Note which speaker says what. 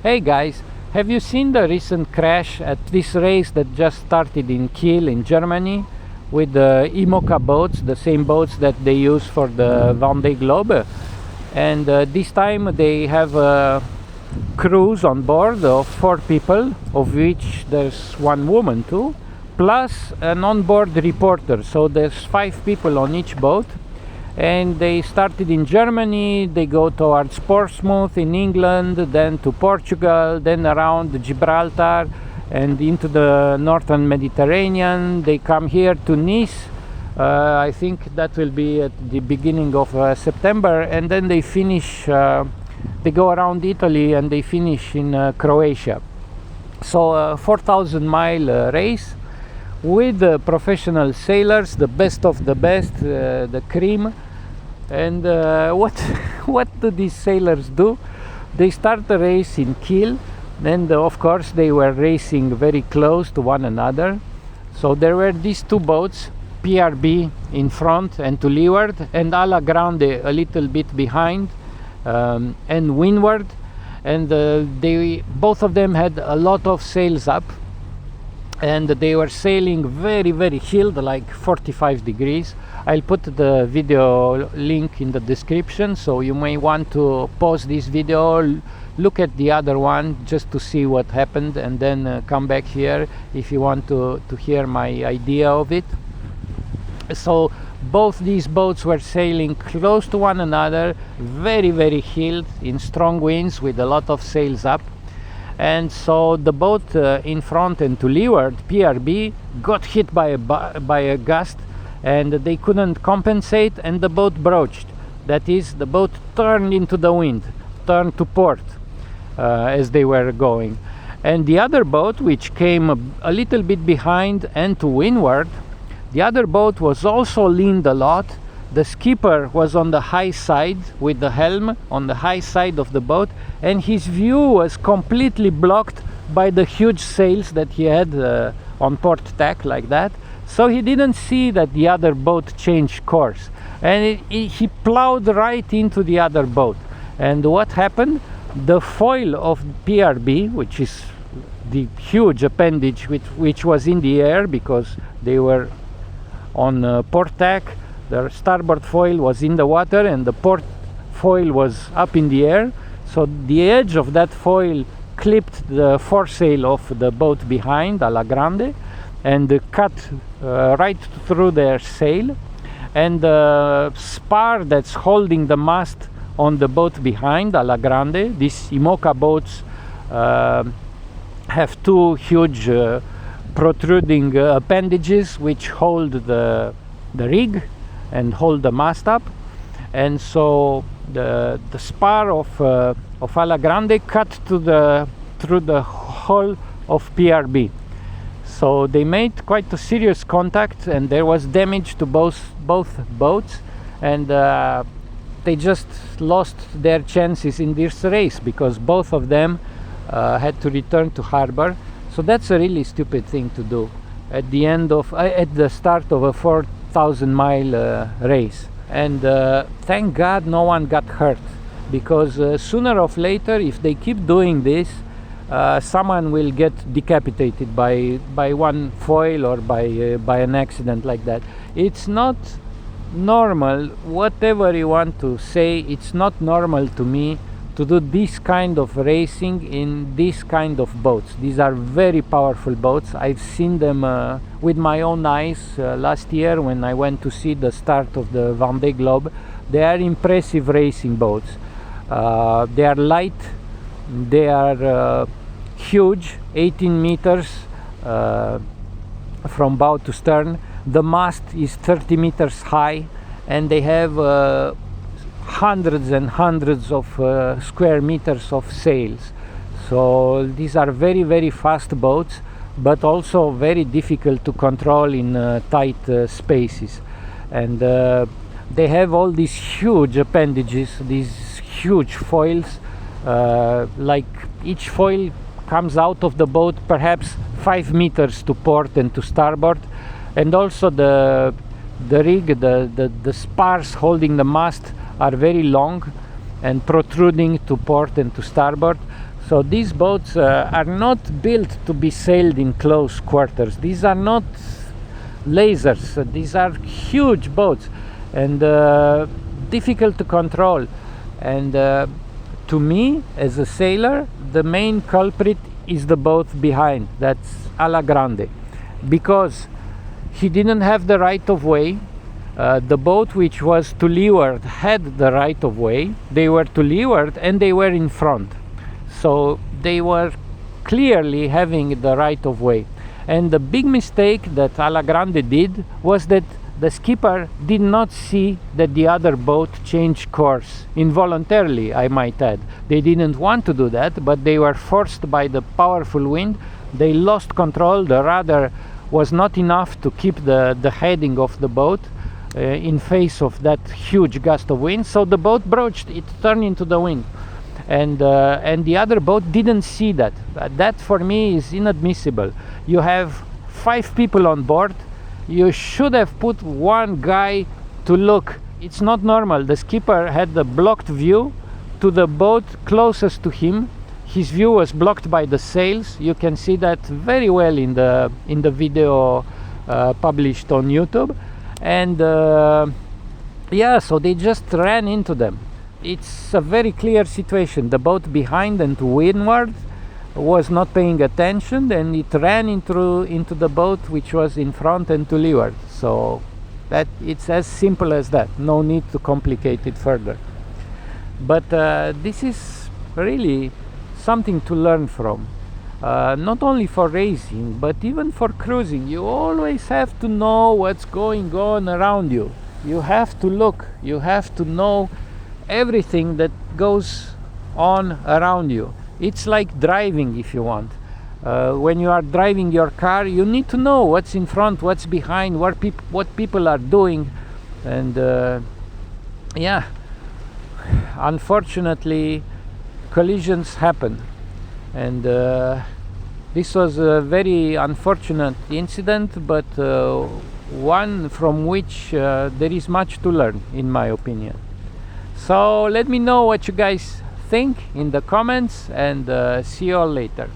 Speaker 1: Hey guys, have you seen the recent crash at this race that just started in Kiel in Germany with the IMOCA boats, the same boats that they use for the Vendée Globe? And this time they have a cruise on board of 4 people, of which there's 1 woman too, plus an onboard reporter. So there's 5 people on each boat. And they started in Germany, they go towards Portsmouth in England, then to Portugal, then around Gibraltar and into the northern Mediterranean. They come here to Nice. I think that will be at the beginning of September, and then they finish, they go around Italy and they finish in Croatia. So a 4,000-mile race with professional sailors, the best of the best, the cream. And what do these sailors do? They start the race in Kiel, and of course they were racing very close to one another. So there were these 2 boats, PRB in front and to leeward, and Alla Grande a little bit behind and windward. And they both of them had a lot of sails up, and they were sailing very, very heeled, like 45 degrees. I'll put the video link in the description, so you may want to pause this video, look at the other one just to see what happened, and then come back here if you want to hear my idea of it. So both these boats were sailing close to one another, very, very heeled, in strong winds with a lot of sails up. And so the boat in front and to leeward, PRB, got hit by a gust, and they couldn't compensate, and the boat broached. That is, the boat turned into the wind, turned to port as they were going. And the other boat, which came a little bit behind and to windward, the other boat was also leaned a lot. The skipper was on the high side with the helm on the high side of the boat, and his view was completely blocked by the huge sails that he had on port tack like that. So he didn't see that the other boat changed course, and he plowed right into the other boat. And what happened? The foil of PRB, which is the huge appendage which was in the air because they were on port tack, the starboard foil was in the water and the port foil was up in the air. So the edge of that foil clipped the foresail of the boat behind, Alla Grande, and cut right through their sail. And the spar that's holding the mast on the boat behind, Alla Grande, these IMOCA boats have 2 huge protruding appendages which hold the rig and hold the mast up. And so the spar of Alla Grande cut through the hull of PRB. So they made quite a serious contact, and there was damage to both boats, and they just lost their chances in this race because both of them had to return to harbor. So that's a really stupid thing to do at the start of a 4,000-mile race. And thank God no one got hurt, because sooner or later, if they keep doing this, someone will get decapitated by one foil or by an accident like that. It's not normal, whatever you want to say, it's not normal to me to do this kind of racing in this kind of boats. These are very powerful boats. I've seen them with my own eyes last year when I went to see the start of the Vendée Globe. They are impressive racing boats. They are light, they are huge, 18 meters from bow to stern. The mast is 30 meters high, and they have hundreds and hundreds of square meters of sails. So these are very, very fast boats, but also very difficult to control in tight spaces. And they have all these huge appendages, these huge foils, like each foil comes out of the boat perhaps 5 meters to port and to starboard. And also the rig, the spars holding the mast are very long and protruding to port and to starboard. So these boats are not built to be sailed in close quarters. These are not lasers. These are huge boats and difficult to control. And to me, as a sailor, the main culprit is the boat behind. That's Alla Grande, because he didn't have the right of way. The boat which was to leeward had the right of way. They were to leeward and they were in front. So they were clearly having the right of way. And the big mistake that Alla Grande did was that the skipper did not see that the other boat changed course, involuntarily, I might add. They didn't want to do that, but they were forced by the powerful wind. They lost control. The rudder was not enough to keep the heading of the boat in face of that huge gust of wind. So the boat broached, it turned into the wind. And the other boat didn't see that. That for me is inadmissible. You have 5 people on board. You should have put one guy to look. It's not normal. The skipper had the blocked view to the boat closest to him. His view was blocked by the sails. You can see that very well in the video published on YouTube. And yeah, so they just ran into them. It's a very clear situation. The boat behind and to windward was not paying attention, and it ran into the boat which was in front and to leeward. So that it's as simple as that. No need to complicate it further. But this is really something to learn from. Not only for racing, but even for cruising. You always have to know what's going on around you. You have to look. You have to know everything that goes on around you. It's like driving, if you want. When you are driving your car, you need to know what's in front, what's behind, what people are doing. And yeah, unfortunately, collisions happen. And this was a very unfortunate incident, but one from which there is much to learn, in my opinion. So let me know what you guys think in the comments, and see you all later.